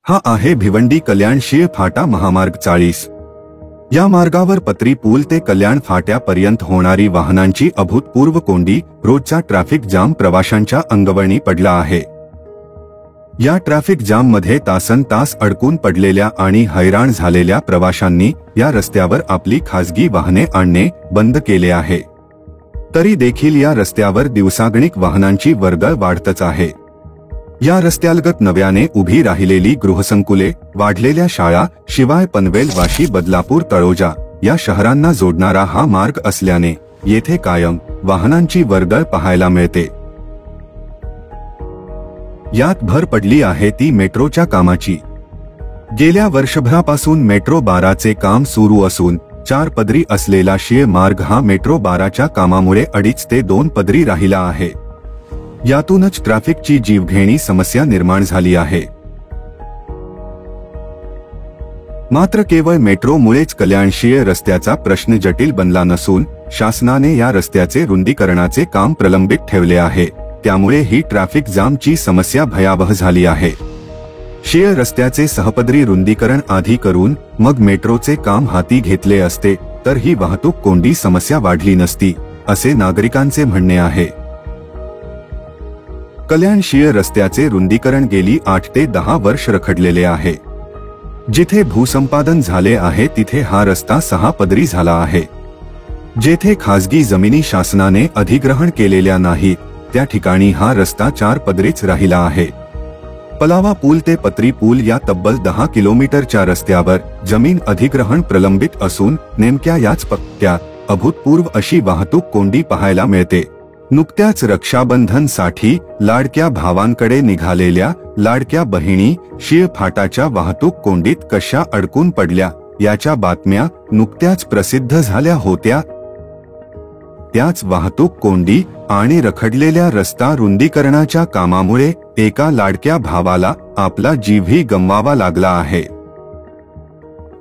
हा आहे भिवंडी कल्याण शीळ फाटा महामार्ग 40। या मार्गावर पत्री पूल ते कल्याण फाट्यापर्यंत होणारी वाहनांची अभूतपूर्व कोंडी, रोजचा ट्रॅफिक जाम प्रवाशांच्या अंगवळणी पडला आहे। या ट्रॅफिक जाम मध्ये तासनतास अडकून पडलेल्या आणि हैराण झालेल्या प्रवाशांनी या रस्त्यावर आपली खासगी वाहने आणणे बंद केले आहे। तरी देखील या रस्त्यावर दिवसागणिक वाहनांची वर्दळ वाढतच आहे। या रस्त्यालगत नव्याने उभी राहिलेली गृहसंकुले, वाढलेल्या शाळा, शिवाय पनवेल, वाशी, बदलापूर, तळोजा या शहरांना जोडणारा हा मार्ग असल्याने येथे कायम वाहनांची वर्दळ पाहायला मिळते। यात भर पडली आहे ती मेट्रोच्या कामाची। गेल्या वर्षभरापासून मेट्रो 12चे काम सुरू असून 4 पदरी असलेला शीळ मार्ग हा मेट्रो 12च्या कामामुळे 2.5 ते 2 पदरी राहिला आहे। यातूनच ट्रॅफिकची जीवघेणी समस्या निर्माण झाली आहे। मात्र केवळ मेट्रोमुळेच कल्याण शीळ रस्त्याचा प्रश्न जटिल बनला नसून शासनाने या रस्त्याचे रुंदीकरणाचे काम प्रलंबित ठेवले आहे। त्यामुळे ही ट्रॅफिक जामची समस्या भयावह झाली आहे। शीळ रस्त्याचे सहपदरी रुंदीकरण आधी करून मग मेट्रोचे काम हाती घेतले असते तर ही वाहतूक कोंडी समस्या वाढली नसती, असे नागरिकांचे म्हणणे आहे। कल्याण शीळ रस्त्याचे रुंदीकरण गेली 8 ते 10 वर्ष रखडलेले आहे। जिथे भूसंपादन झाले आहे तिथे हा रस्ता 6 पदरी झाला आहे। जेथे खासगी जमिनी शासनाने अधिग्रहण केलेल्या नाहीत त्या ठिकाणी हा रस्ता 4 पदरीच राहिला आहे। पलावा पूल ते पत्री पूल या तब्बल 10 किलोमीटरच्या रस्त्यावर जमीन अधिग्रहण प्रलंबित असून नेमक्या याच पट्ट्यात अभूतपूर्व अशी वाहतूक कोंडी पाहायला मिळते। नुकत्याच रक्षाबंधनसाठी लाडक्या भावांकडे निघालेल्या लाडक्या बहिणी शीळ फाटाच्या वाहतूक कोंडीत कशा अडकून पडल्या याच्या बातम्या नुकत्याच प्रसिद्ध झाल्या होत्या। त्याच वाहतूक कोंडी आणि रखडलेल्या रस्ता रुंदीकरणाच्या कामामुळे एका लाडक्या भावाला आपला जीवही गमवावा लागला आहे।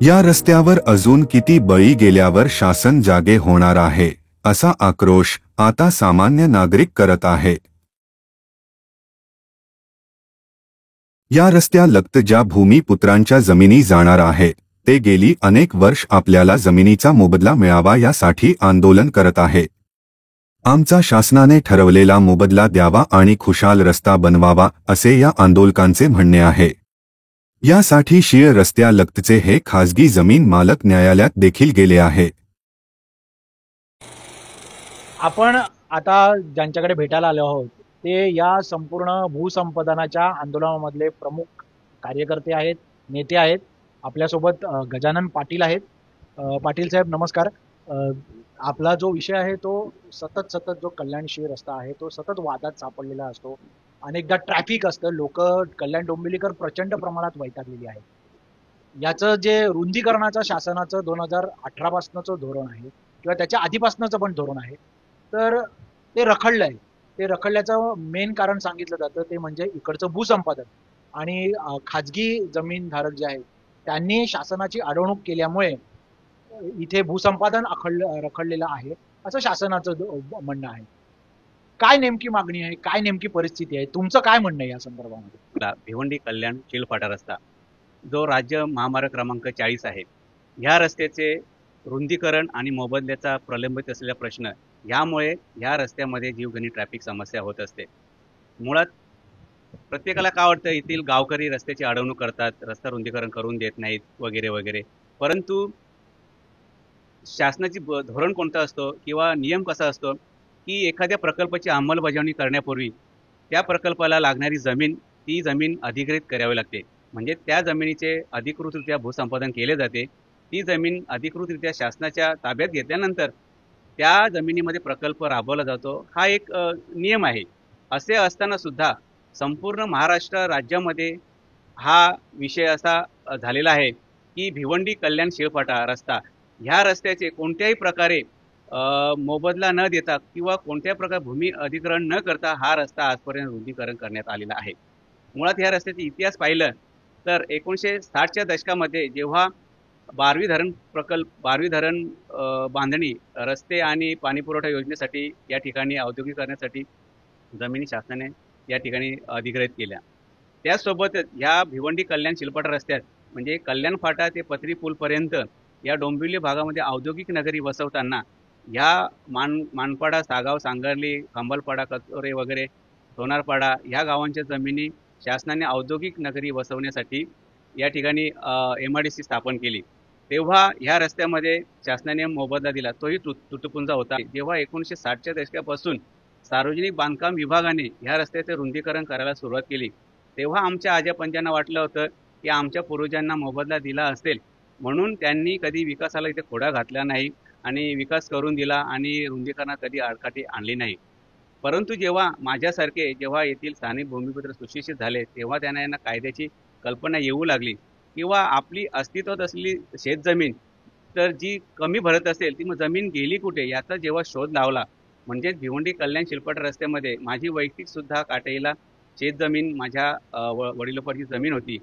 या रस्त्यावर अजून किती बळी गेल्यावर शासन जागे होणार आहे, असा आक्रोश आता सामान्य नागरिक करत आहे। या रस्त्यालगत ज्या भूमिपुत्रांच्या जमिनी जाणार आहेत ते गेली अनेक वर्ष आपल्याला जमिनीचा मोबदला मिळावा यासाठी आंदोलन करत आहेत। आमचा शासनाने ठरवलेला मोबदला द्यावा आणि खुशाल रस्ता बनवावा, असे या आंदोलकांचे म्हणणे आहे। यासाठी शीळ रस्त्यालगतचे हे खासगी जमीन मालक न्यायालयात देखील गेले आहेत। आपण आता ज्यांच्याकडे भेटायला आलो आहोत ते या संपूर्ण भूसंपादनाच्या आंदोलनामधले प्रमुख कार्यकर्ते आहेत, नेते आहेत। आपल्यासोबत गजानन पाटील आहेत। पाटील साहेब नमस्कार। आपला जो विषय आहे तो सतत जो कल्याण शीळ रस्ता आहे तो सतत वादात सापडलेला असतो। अनेकदा ट्रॅफिक असतं, लोक कल्याण डोंबिवलीकर प्रचंड प्रमाणात वैतागलेली आहेत। याचं जे रुंदीकरणाचं शासनाचं 2018 पासूनचं धोरण आहे किंवा त्याच्या आधीपासूनचं पण धोरण आहे तर ते रखडलंय। ते रखडल्याचं मेन कारण सांगितलं जातं ते म्हणजे इकडचं भूसंपादन आणि खाजगी जमीनधारक जे आहेत त्यांनी शासनाची अडवणूक केल्यामुळे इथे भूसंपादन रखडलेलं आहे असं शासनाचं म्हणणं आहे। काय नेमकी मागणी आहे, काय नेमकी परिस्थिती आहे, तुमचं काय म्हणणं आहे या संदर्भामध्ये? भिवंडी कल्याण शीळ फाटा रस्ता जो राज्य महामार्ग क्रमांक 40 आहे, ह्या रस्त्याचे रुंदीकरण आणि मोबदल्याचा प्रलंबित असलेला प्रश्न यामुळे ह्या रस्त्यामध्ये जीवघेणी ट्रॅफिक समस्या होत असते। मुळात प्रत्येकाला काय वाटतं येथील गावकरी रस्त्याची अडवणूक करतात, रस्ता रुंदीकरण करून देत नाहीत वगैरे वगैरे, परंतु शासनाची धोरण कोणतं असतो किंवा नियम कसा असतो की एखाद्या प्रकल्पाची अंमलबजावणी करण्यापूर्वी त्या प्रकल्पाला लागणारी जमीन ती जमीन अधिग्रहित करावी लागते। म्हणजे त्या जमिनीचे अधिकृतरित्या भूसंपादन केले जाते। ती जमीन अधिकृतरित्या शासनाच्या ताब्यात घेतल्यानंतर त्या जमिनीमध्ये प्रकल्प राबवला जातो, हा एक नियम आहे। असे असताना सुद्धा संपूर्ण महाराष्ट्र राज्यामध्ये हा विषय असा झालेला आहे की भिवंडी कल्याण शीळ फाटा रस्ता ह्या रस्त्याचे कोणत्याही प्रकारे मोबदला न देता किंवा कोणत्याही प्रकारे भूमी अधिग्रहण न करता हा रस्ता आजपर्यंत रुंदीकरण करण्यात आलेला आहे। मुळात ह्या रस्त्याचा इतिहास पाहिलं तर 1960च्या दशकामध्ये जेव्हा 12वी धरण बांधणी रस्ते आणि पाणीपुरवठा योजनेसाठी या ठिकाणी औद्योगिकरणासाठी जमिनी शासनाने या ठिकाणी अधिग्रहित केल्या। त्याचसोबतच ह्या भिवंडी कल्याण शिलपाटा रस्त्यात म्हणजे कल्याण फाटा ते पत्री पूलपर्यंत या डोंबिवली भागामध्ये औद्योगिक नगरी वसवताना ह्या मानपाडा, सागाव, सांगर्ली, कंबलपाडा, कचोरे वगैरे सोनारपाडा ह्या गावांच्या जमिनी शासनाने औद्योगिक नगरी वसवण्यासाठी या ठिकाणी MIDC स्थापन केली। तेव्हा ह्या रस्त्यामध्ये शासनाने मोबदला दिला, तोही तुटपुंजा होता। जेव्हा 1960च्या दशकापासून सार्वजनिक बांधकाम विभागाने ह्या रस्त्याचे रुंदीकरण करायला सुरुवात केली, तेव्हा आमच्या आज्यापंजांना वाटलं होतं की आमच्या पूर्वजांना मोबदला दिला असेल म्हणून त्यांनी कधी विकासाला इथे खोडा घातला नाही आणि विकास करून दिला आणि रुंदीकरणात कधी आडकाठी आणली नाही। परंतु जेव्हा माझ्यासारखे जेव्हा येथील स्थानिक भूमिपुत्र सुशिक्षित झाले तेव्हा यांना कायद्याची कल्पना येऊ लागली किंवा आपली अस्तित्वात असलेली शेतजमीन तर जी कमी भरत असेल ती मग जमीन गेली कुठे याचा जेव्हा शोध लावला, म्हणजे भिवंडी कल्याण शिलपाटा रस्त्यामध्ये माझी वैयक्तिक सुद्धा काटेला शेतजमीन माझ्या वडिलोपार्जित जमीन होती,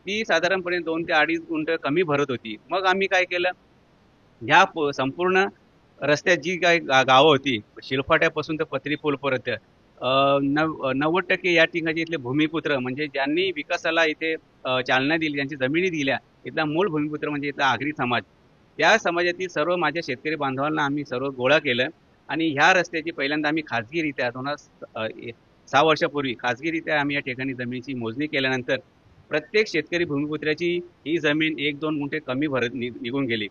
ती साधारणपणे 2 ते 2.5 गुंठ कमी भरत होती। मग आम्ही काय केलं, ह्या संपूर्ण रस्त्यात जी काही गावं होती शिलफाट्यापासून तर पत्री पूलपर्यंत 90% या ठिकाणी इथले भूमिपुत्र म्हणजे ज्यांनी विकासाला इथे चालना दिली, ज्यांची जमिनी दिल्या, इथला मूळ भूमिपुत्र म्हणजे इथला आगरी समाज, त्या समाजातील सर्व माझ्या शेतकरी बांधवांना आम्ही सर्व गोळा केलं आणि ह्या रस्त्याची पहिल्यांदा आम्ही खाजगीरित्या 6 वर्षापूर्वी खाजगीरित्या आम्ही या ठिकाणी जमिनीची मोजणी केल्यानंतर प्रत्येक शेतकरी भूमिपुत्राची ही जमीन 1-2 गुंठे कमी भरत निघून गेली।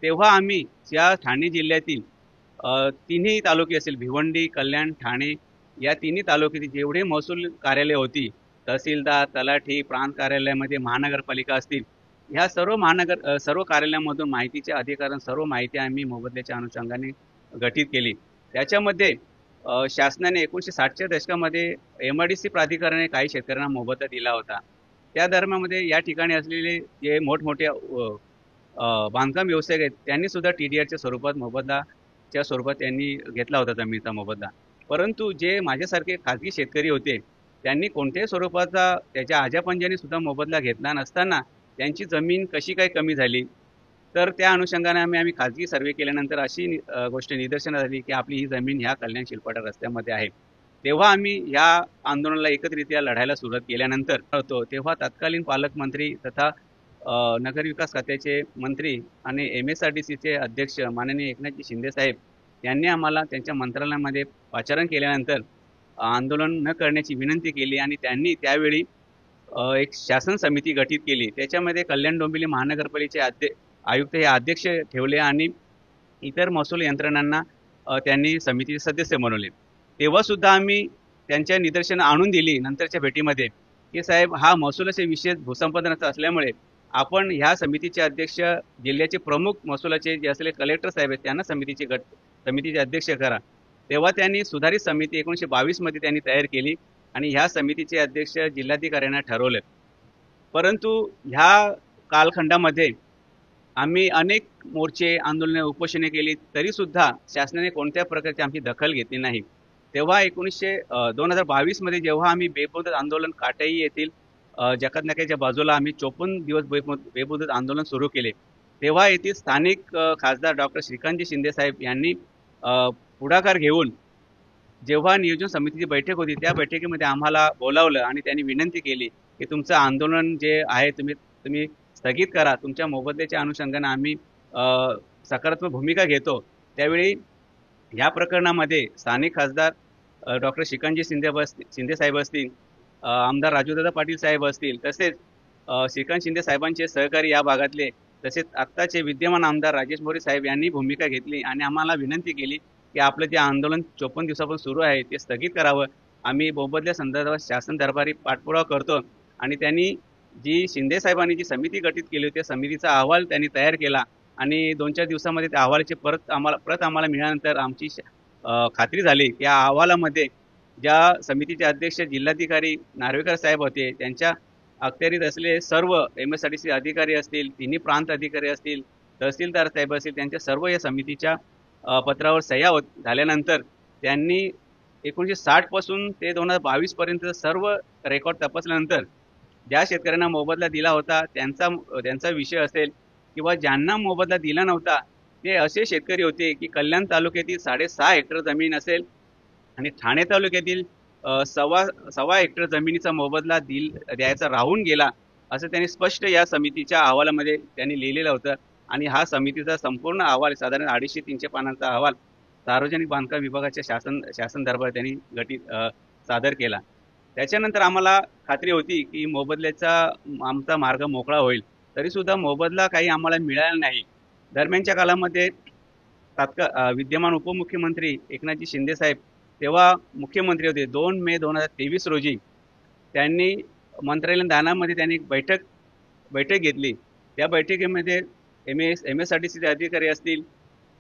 तेव्हा आम्ही या ठाणे जिल्ह्यातील तिन्ही तालुके असेल भिवंडी, कल्याण, ठाणे या तिन्ही तालुक्यातील जेवढे महसूल कार्यालय होती, तहसीलदार, तलाठी, प्रांत कार्यालयामध्ये महानगरपालिका असतील, ह्या सर्व कार्यालयांमधून माहितीच्या अधिकारां सर्व माहिती आम्ही मोबदल्याच्या अनुषंगाने गठीत केली। त्याच्यामध्ये शासनाने 1960च्या दशकामध्ये MIDC प्राधिकरणाने काही शेतकऱ्यांना मोबदला दिला होता। त्या दरम्यानमध्ये या ठिकाणी असलेले जे मोठमोठे बांधकाम व्यावसायिक आहेत त्यांनी सुद्धा TDRच्या स्वरूपात मोबदलाच्या स्वरूपात त्यांनी घेतला होता जमिनीचा मोबदला। परंतु जे माझ्यासारखे खाजगी शेतकरी होते त्यांनी कोणत्याही स्वरूपाचा त्याच्या आज्यापंजांनी सुद्धा मोबदला घेतला नसताना त्यांची जमीन कशी काय कमी झाली, तर त्या अनुषंगाने आम्ही खाजगी सर्वे केल्यानंतर अशी गोष्ट निदर्शनास आली की आपली ही जमीन ह्या कल्याण शिलपाटा रस्त्यामध्ये आहे। तेव्हा आम्ही या आंदोलनाला एकत्रित्या लढायला सुरुवात केल्यानंतर होतो तेव्हा तत्कालीन पालकमंत्री तथा नगरविकास खात्याचे मंत्री आणि MSRDCचे अध्यक्ष माननीय एकनाथजी शिंदे साहेब यांनी आम्हाला त्यांच्या मंत्रालयामध्ये पाचारण केल्यानंतर आंदोलन न करण्याची विनंती केली आणि त्यांनी त्यावेळी एक शासन समिती गठीत केली। त्याच्यामध्ये कल्याण डोंबिवली महानगरपालिकेचे आयुक्त हे अध्यक्ष ठेवले आणि इतर महसूल यंत्रणांना त्यांनी समितीचे सदस्य बनवले। तेव्हा सुद्धा आम्ही त्यांच्या निदर्शनं आणून दिली नंतरच्या भेटीमध्ये की साहेब हा महसुलाचे विषय भूसंपादनाचा असल्यामुळे आपण ह्या समितीचे अध्यक्ष जिल्ह्याचे प्रमुख महसुलाचे जे असलेले कलेक्टर साहेब आहेत त्यांना समितीचे अध्यक्ष करा। तेव्हा त्यांनी सुधारित समिती 1922 मध्ये त्यांनी तयार केली आणि ह्या समितीचे अध्यक्ष जिल्हाधिकाऱ्यांना ठरवले। परंतु ह्या कालखंडामध्ये आम्ही अनेक मोर्चे, आंदोलने, उपोषणे केली तरी सुद्धा शासनाने कोणत्या प्रकारची आमची दखल घेतली नाही। तेव्हा 2022 मध्ये जेव्हा आम्ही बेमुदत आंदोलन काटाई येथील जकातनाक्याच्या बाजूला आम्ही 54 दिवस बेमुदत आंदोलन सुरू केले, तेव्हा येथील स्थानिक खासदार डॉक्टर श्रीकांतजी शिंदे साहेब यांनी पुढाकार घेऊन जेव्हा नियोजन समितीची बैठक होती त्या बैठकीमध्ये आम्हाला बोलावलं आणि त्यांनी विनंती केली की तुमचं आंदोलन जे आहे तुम्ही स्थगित करा, तुमच्या मोबदल्याच्या अनुषंगाने आम्ही सकारात्मक भूमिका घेतो। त्यावेळी या प्रकरणामध्ये स्थानिक खासदार डॉक्टर श्रीकांतजी शिंदे साहेब असतील, आमदार राजूदादा पाटील साहेब असतील, तसेच श्रीकांत शिंदे साहेबांचे सहकारी या भागातले तसेच आत्ताचे विद्यमान आमदार राजेश मोरे साहेब यांनी भूमिका घेतली आणि आम्हाला विनंती केली की आपलं जे आंदोलन 54 दिवसापासून सुरू आहे ते स्थगित करावं, आम्ही मोबदल्या संदर्भात शासन दरबारी पाठपुरावा करतो। आणि त्यांनी जी शिंदे साहेबांनी जी समिती गठीत केली होती त्या समितीचा अहवाल त्यांनी तयार केला आणि 2-4 दिवसामध्ये त्या अहवालाची प्रत आम्हाला मिळाल्यानंतर आमची खात्री झाली की या अहवालामध्ये ज्या समितीचे अध्यक्ष जिल्हाधिकारी नार्वेकर साहेब होते त्यांच्या अखत्यारीत असलेले सर्व MSRDC अधिकारी असतील, तिन्ही प्रांत अधिकारी असतील, तहसीलदार साहेब असतील, त्यांच्या सर्व या समितीच्या पत्रावर सह्या झाल्यानंतर त्यांनी 1960 पासून ते 2022 पर्यंत सर्व रेकॉर्ड तपासल्यानंतर ज्या शेतकऱ्यांना मोबदला दिला होता त्यांचा विषय असेल किंवा ज्यांना मोबदला दिला नव्हता ते असे शेतकरी होते की कल्याण तालुक्यातील 6.5 हेक्टर जमीन असेल आणि ठाणे तालुक्यातील सव्वा सव्वा हेक्टर जमिनीचा मोबदला द्यायचा राहून गेला असं त्यांनी स्पष्ट या समितीच्या अहवालामध्ये त्यांनी लिहिलेलं होतं. आणि हा समितीचा संपूर्ण अहवाल साधारण 250-300 पानांचा अहवाल सार्वजनिक बांधकाम विभागाच्या शासन दरबार त्यांनी सादर केला. त्याच्यानंतर आम्हाला खात्री होती की मोबदल्याचा आमचा मार्ग मोकळा होईल. तरी सुद्धा मोबदला काही आम्हाला मिळाला नाही. दरम्यानच्या कालामध्ये विद्यमान उपमुख्यमंत्री एकनाथजी शिंदे साहेब तेव्हा मुख्यमंत्री होते. 2 मे 2023 रोजी त्यांनी मंत्रालय दानामध्ये त्यांनी एक बैठक घेतली. त्या बैठकीमध्ये MSRDCचे अधिकारी असतील,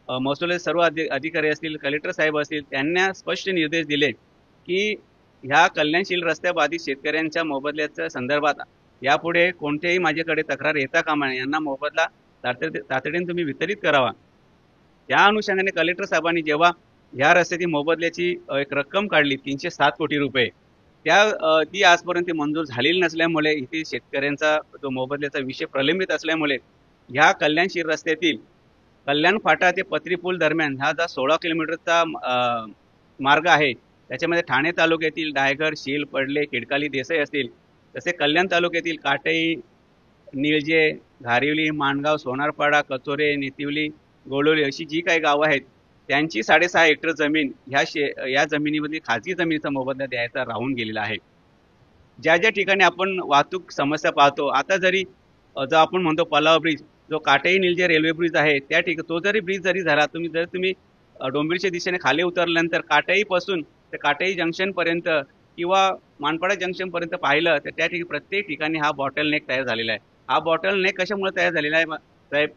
महसुलाचे सर्व अधिकारी असतील, कलेक्टर साहेब असतील, त्यांना स्पष्ट निर्देश दिले की ह्या कल्याणशील रस्त्या बाधित शेतकऱ्यांच्या मोबदल्याच्या संदर्भात यापुढे कोणत्याही माझ्याकडे तक्रार येता कामा नये. यांना मोबदला तातडीने तुम्ही वितरित करावा. त्या अनुषंगाने कलेक्टर साहेबांनी जेव्हा ह्या रस्त्याची मोबदल्याची एक रक्कम काढली 307 कोटी रुपये, ती आजपर्यंत मंजूर झालेली नसल्यामुळे इथे शेतकऱ्यांचा जो मोबदल्याचा विषय प्रलंबित असल्यामुळे ह्या कल्याणशील रस्त्यातील कल्याण फाटा ते पत्री पूल दरम्यान हा जो 16 किलोमीटरचा मार्ग आहे, त्याच्यामध्ये ठाणे तालुक्यातील डायगर, शील, पडले, खिडकाली, देसाई असतील, तसे कल्याण तालुक्यातील काटई, निळजे, घारिवली, माणगाव, सोनारपाडा, कचोरे, नेतिवली, गोळोली अशी जी काही गावं आहेत त्यांची 6.5 हेक्टर जमीन या जमिनीमध्ये खाजगी जमिनीचा मोबदला द्यायचा राहून गेलेला आहे. ज्या ज्या ठिकाणी आपण वाहतूक समस्या पाहतो, आता जरी जो आपण म्हणतो पलाव ब्रिज, जो काटई निलजे रेल्वे ब्रिज आहे, त्या ठिकाणी तो जरी ब्रिज झाला, तुम्ही डोंबिवलीच्या दिशेने खाली उतरल्यानंतर काटईपासून ते काटई जंक्शन पर्यंत किंवा मानपाडा जंक्शन पर्यंत पाहिलं तर त्या ठिकाणी प्रत्येक ठिकाणी हा बॉटल नेक तयार झालेला आहे. हा बॉटल नेक कशामुळे तयार झालेला आहे साहेब?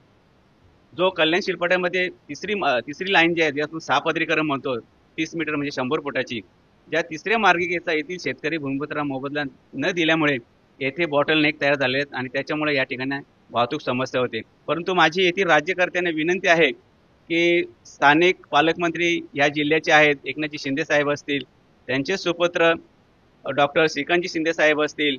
जो कल्याण शिल्पाट्यामध्ये तिसरी लाईन जी आहे, ज्यातून 6 पदरीकरण म्हणतो, 30 मीटर म्हणजे 100 फुटाची, ज्या तिसऱ्या मार्गिकेचा येथील शेतकरी भूमिपुत्रांना मोबदला न दिल्यामुळे येथे बॉटल नेक तयार झाले आहेत आणि त्याच्यामुळे या ठिकाणी वाहतूक समस्या होते. परंतु माझी येथील राज्यकर्त्यांना विनंती आहे की स्थानिक पालकमंत्री या जिल्ह्याचे आहेत, एकनाथजी शिंदे साहेब असतील, त्यांचे सुपुत्र डॉक्टर श्रीकांतजी शिंदे साहेब असतील,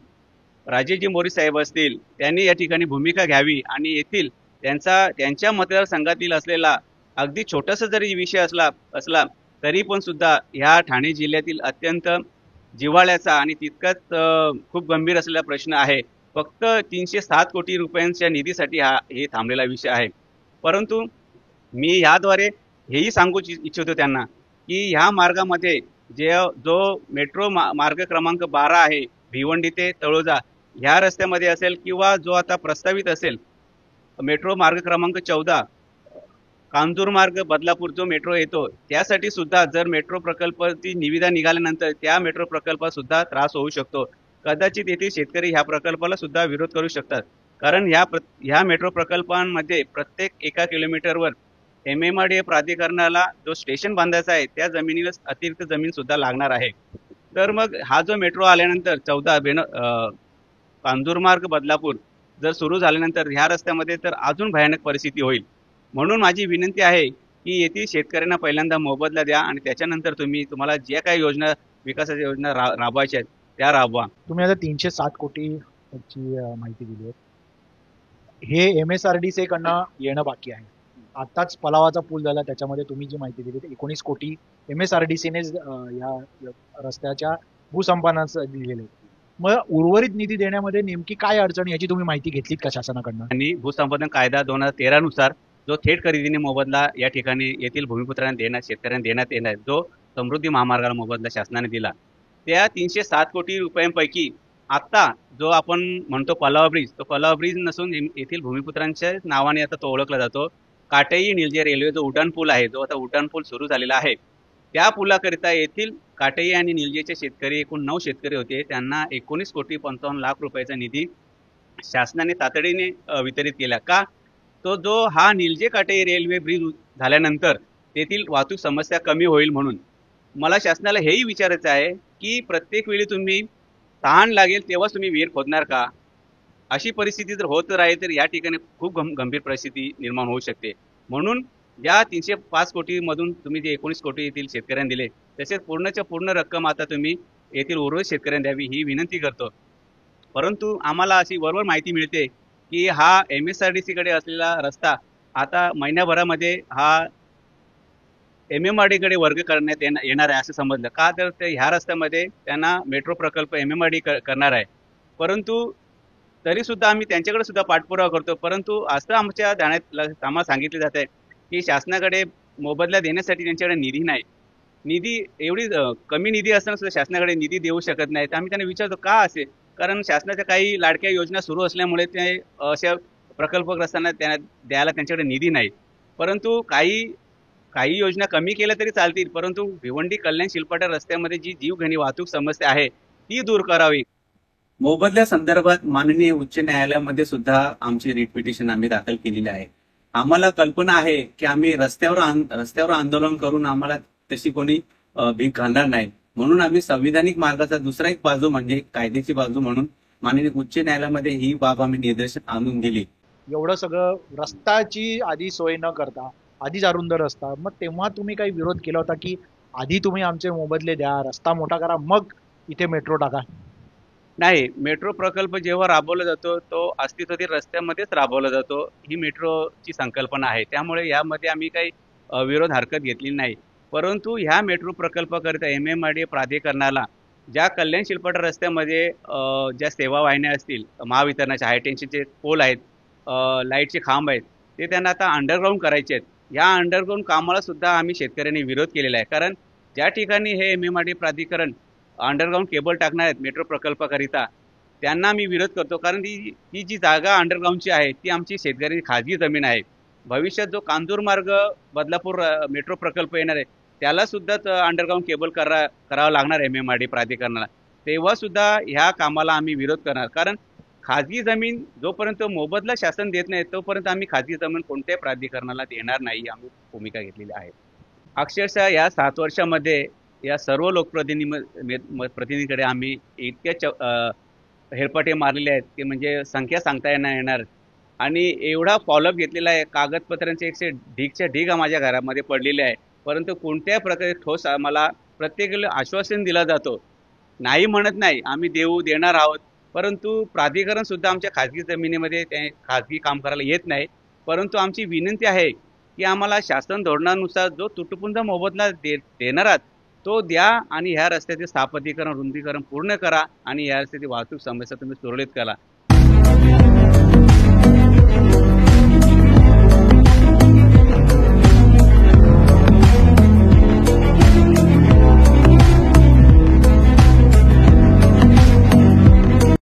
राजेशजी मोरी साहेब असतील, त्यांनी या ठिकाणी भूमिका घ्यावी आणि येथील त्यांच्या मतदारसंघातील असलेला अगदी छोटासा जरी विषय असला तरी पण सुद्धा ह्या ठाणे जिल्ह्यातील अत्यंत जिव्हाळ्याचा आणि तितकाच खूप गंभीर असलेला प्रश्न आहे. फक्त 307 कोटी रुपयांच्या निधीसाठी हे थांबलेला विषय आहे. परंतु मी याद्वारे हेही सांगू इच्छितो त्यांना की ह्या मार्गामध्ये जो मेट्रो मार्ग क्रमांक 12 आहे, भिवंडी ते तळोजा ह्या रस्त्यामध्ये असेल किंवा जो आता प्रस्तावित असेल मेट्रो मार्ग क्रमांक 14 कांजूर मार्ग बदलापूर जो मेट्रो येतो, त्यासाठी सुद्धा जर मेट्रो प्रकल्पाची निविदा निघाल्यानंतर त्या मेट्रो प्रकल्पात सुद्धा त्रास होऊ शकतो. कदाचित येथील शेतकरी ह्या प्रकल्पाला सुद्धा विरोध करू शकतात. कारण ह्या मेट्रो प्रकल्पांमध्ये प्रत्येक 1 किलोमीटरवर MMRDA प्राधिकरणाला जो स्टेशन बांधायचा आहे त्या जमिनीला अतिरिक्त जमीन सुद्धा लागणार आहे. तर मग हा जो मेट्रो आल्यानंतर 14 कांजूर मार्ग बदलापूर जर सुरू झाल्यानंतर ह्या रस्त्यामध्ये तर अजून भयानक परिस्थिती होईल. म्हणून माझी विनंती आहे की येथील शेतकऱ्यांना पहिल्यांदा मोबदला द्या आणि त्याच्यानंतर तुम्हाला ज्या काही योजना विकासाच्या योजना राबवायच्या आहेत त्या राबवा. तुम्ही आता 307 कोटीची माहिती दिली आहे. हे MSRDC कडनं येणं बाकी आहे. आताच पलावाचा पूल झाला, त्याच्यामध्ये तुम्ही जी माहिती दिली 19 कोटी MSRDCने या रस्त्याच्या भूसंपादनास दिलेले. मग उर्वरित निधी देण्यामध्ये नेमकी काय अडचण याची तुम्ही माहिती घेतलीत का शासनाकडनं? आणि भूसंपादन कायदा 2013 नुसार जो थेट खरेदीने मोबदला या ठिकाणी येथील भूमिपुत्रांना शेतकऱ्यांना देण्यात येणार, जो समृद्धी महामार्गाला मोबदला शासनाने दिला, त्या 307 कोटी रुपयांपैकी आता जो आपण म्हणतो पलावा ब्रिज, तो पलावा ब्रिज नसून येथील भूमिपुत्रांच्या नावाने आता तो ओळखला जातो. काटई निलजे रेल्वे जो उड्डाण पूल आहे, जो आता उड्डाण पूल सुरू झालेला आहे, त्या पुलाकरिता येथील काटई आणि निलजेचे शेतकरी एकूण 9 शेतकरी होते. त्यांना 19,55,00,000 रुपयाचा निधी शासनाने तातडीने वितरित केला. का? तो जो हा निलजे काटई रेल्वे ब्रिज झाल्यानंतर तेथील वाहतूक समस्या कमी होईल म्हणून. मला शासनाला हेही विचारायचं आहे की प्रत्येक वेळी तुम्ही तहान लागेल तेव्हाच तुम्ही विहीर खोदणार का? अशी परिस्थिती जर होत राहील तर या ठिकाणी खूप गंभीर परिस्थिती निर्माण होऊ शकते. म्हणून या 305 कोटी मधून तुम्ही जे 19 कोटी येथील शेतकऱ्यांना दिले, तसेच पूर्णच्या पूर्ण रक्कम आता तुम्ही येथील उर्वरित शेतकऱ्यांना द्यावी ही विनंती करतो. परंतु आम्हाला अशी वरवर माहिती मिळते की हा MSRDC कडे असलेला रस्ता आता महिन्याभरामध्ये हा MMRD कडे वर्ग करण्यात येणार आहे असं समजलं. का तर ते ह्या रस्त्यामध्ये त्यांना मेट्रो प्रकल्प MMRD करणार आहे. परंतु तरी सुद्धा आम्ही त्यांच्याकडे सुद्धा पाठपुरावा करतो. परंतु असं आमच्या ध्यानात आम्हाला सांगितलं जात आहे की शासनाकडे मोबदला देण्यासाठी त्यांच्याकडे निधी नाही. निधी एवढी कमी निधी असताना सुद्धा शासनाकडे निधी देऊ शकत नाही. तर आम्ही त्यांना विचारतो का असे? कारण शासनाच्या काही लाडक्या योजना सुरू असल्यामुळे ते अशा प्रकल्पग्रस्तांना द्यायला त्यांच्याकडे निधी नाही. परंतु काही काही योजना कमी केल्या तरी चालतील, परंतु भिवंडी कल्याण शिलपाटा रस्त्यामध्ये जी जीवघेणी वाहतूक समस्या आहे ती दूर करावी. मोबदल्या संदर्भात माननीय उच्च न्यायालयामध्ये सुद्धा आमची रिट पिटिशन आम्ही दाखल केलेली आहे. आम्हाला कल्पना आहे की आम्ही रस्त्यावर आंदोलन करून आम्हाला तशी कोणी भीक घालणार नाही. म्हणून आम्ही संविधानिक मार्गाचा दुसरा एक बाजू म्हणजे कायद्याची बाजू म्हणून माननीय उच्च न्यायालयामध्ये ही बाब आम्ही निदर्शन आणून दिली. एवढं सगळं रस्त्याची आधी सोय न करता आधीच अरुंद रस्ता, मग तेव्हा तुम्ही काही विरोध केला होता की आधी तुम्ही आमचे मोबदले द्या, रस्ता मोठा करा, मग इथे मेट्रो टाका? नाही, मेट्रो प्रकल्प जेव्हा राबवला जातो तो अस्तित्वातील रस्त्यामध्येच राबवला जातो. ही मेट्रोची संकल्पना आहे. त्यामुळे यामध्ये आम्ही काही विरोध हरकत घेतली नाही. परंतु ह्या मेट्रो प्रकल्पाकरिता MMRD प्राधिकरणाला ज्या कल्याण शिलपाटा रस्त्यामध्ये ज्या सेवा वाहिन्या असतील, महावितरणाच्या हाय टेन्शनचे पोल आहेत, लाईटचे खांब आहेत, ते त्यांना आता अंडरग्राऊंड करायचे आहेत. या अंडरग्राऊंड कामाला सुद्धा आम्ही शेतकऱ्यांनी विरोध केलेला आहे. कारण ज्या ठिकाणी हे MMRD प्राधिकरण अंडरग्राऊंड केबल टाकणार आहेत मेट्रो प्रकल्पाकरिता, त्यांना मी विरोध करतो. कारण ती जी जागा अंडरग्राऊंडची आहे ती आमची शेतकऱ्यांची खाजगी जमीन आहे. भविष्यात जो कांजूर मार्ग बदलापूर मेट्रो प्रकल्प येणार आहे त्याला सुद्धा अंडरग्राऊंड केबल करावं लागणार MMRD प्राधिकरणाला. तेव्हा सुद्धा ह्या कामाला आम्ही विरोध करणार. कारण खाजगी जमीन जोपर्यंत मोबदला शासन देत नाही तोपर्यंत आम्ही खाजगी जमीन कोणत्याही प्राधिकरणाला देणार नाही, आम्ही भूमिका घेतलेली आहे. अक्षरशः या 7 वर्षामध्ये या सर्व प्रतिनिधीकडे आम्ही इतक्या हेरपाटे मारलेले आहेत की म्हणजे संख्या सांगता येणार. आणि एवढा फॉलोअप घेतलेला आहे. कागदपत्रांचे 100 ढीगच्या ढीग माझ्या घरामध्ये पडलेले आहे. परंतु कोणत्याही प्रकारे ठोस आम्हाला प्रत्येक वेळेला आश्वासन दिला जातो. नाही म्हणत नाही, आम्ही देणार आहोत. परंतु प्राधिकरण सुद्धा आमच्या खाजगी जमिनीमध्ये ते खाजगी काम करायला येत नाही. परंतु आमची विनंती आहे की आम्हाला शासन धोरणानुसार जो तुटपुंज मोबदला देणार आहात तो द्या आणि ह्या रस्त्याचे स्थापतीकरण रुंदीकरण पूर्ण करा आणि ह्या रस्त्याची वाहतूक समस्या तुम्ही सुरळीत करा.